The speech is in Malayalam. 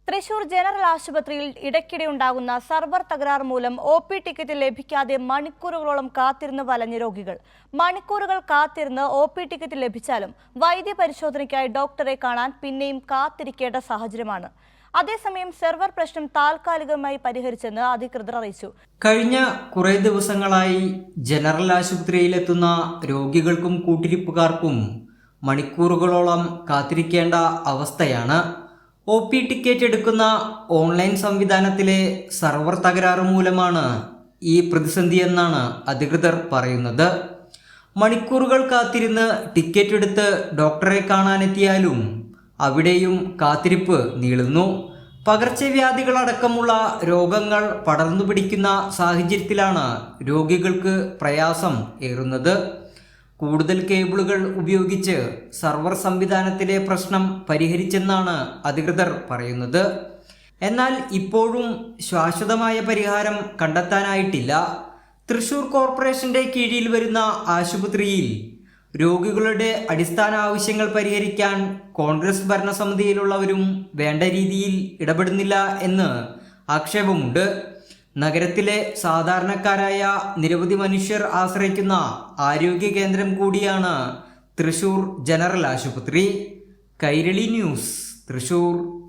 തൃശൂർ ജനറൽ ആശുപത്രിയിൽ ഇടയ്ക്കിടെ ഉണ്ടാകുന്ന സർവർ തകരാർ മൂലം ഒ.പി. ടിക്കറ്റ് ലഭിക്കാതെ മണിക്കൂറുകളോളം കാത്തിരുന്ന് വലഞ്ഞ രോഗികൾ. മണിക്കൂറുകൾ കാത്തിരുന്ന് ഒ.പി. ടിക്കറ്റ് ലഭിച്ചാലും വൈദ്യപരിശോധനയ്ക്കായി ഡോക്ടറെ കാണാൻ പിന്നെയും കാത്തിരിക്കേണ്ട സാഹചര്യമാണ്. അതേസമയം സെർവർ പ്രശ്നം താൽക്കാലികമായി പരിഹരിച്ചെന്ന് അധികൃതർ അറിയിച്ചു. കഴിഞ്ഞ കുറേ ദിവസങ്ങളായി ജനറൽ ആശുപത്രിയിലെത്തുന്ന രോഗികൾക്കും കൂട്ടിരിപ്പുകാർക്കും മണിക്കൂറുകളോളം കാത്തിരിക്കേണ്ട അവസ്ഥയാണ്. ഒ.പി. ടിക്കറ്റ് എടുക്കുന്ന ഓൺലൈൻ സംവിധാനത്തിലെ സർവർ തകരാറ് മൂലമാണ് ഈ പ്രതിസന്ധിയെന്നാണ് അധികൃതർ പറയുന്നത്. മണിക്കൂറുകൾ കാത്തിരുന്ന് ടിക്കറ്റ് എടുത്ത് ഡോക്ടറെ കാണാനെത്തിയാലും അവിടെയും കാത്തിരിപ്പ് നീളുന്നു. പകർച്ചവ്യാധികളടക്കമുള്ള രോഗങ്ങൾ പടർന്നു പിടിക്കുന്ന സാഹചര്യത്തിലാണ് രോഗികൾക്ക് പ്രയാസം ഏറുന്നത്. കൂടുതൽ കേബിളുകൾ ഉപയോഗിച്ച് സർവർ സംവിധാനത്തിലെ പ്രശ്നം പരിഹരിച്ചെന്നാണ് അധികൃതർ പറയുന്നത്. എന്നാൽ ഇപ്പോഴും ശാശ്വതമായ പരിഹാരം കണ്ടെത്താനായിട്ടില്ല. തൃശൂർ കോർപ്പറേഷന്റെ കീഴിൽ വരുന്ന ആശുപത്രിയിൽ രോഗികളുടെ അടിസ്ഥാന ആവശ്യങ്ങൾ പരിഹരിക്കാൻ കോൺഗ്രസ് ഭരണസമിതിയിലുള്ളവരും വേണ്ട രീതിയിൽ ഇടപെടുന്നില്ല എന്ന് ആക്ഷേപമുണ്ട്. നഗരത്തിലെ സാധാരണക്കാരായ നിരവധി മനുഷ്യർ ആശ്രയിക്കുന്ന ആരോഗ്യ കേന്ദ്രം കൂടിയാണ് തൃശൂർ ജനറൽ ആശുപത്രി. കൈരളി ന്യൂസ്, തൃശൂർ.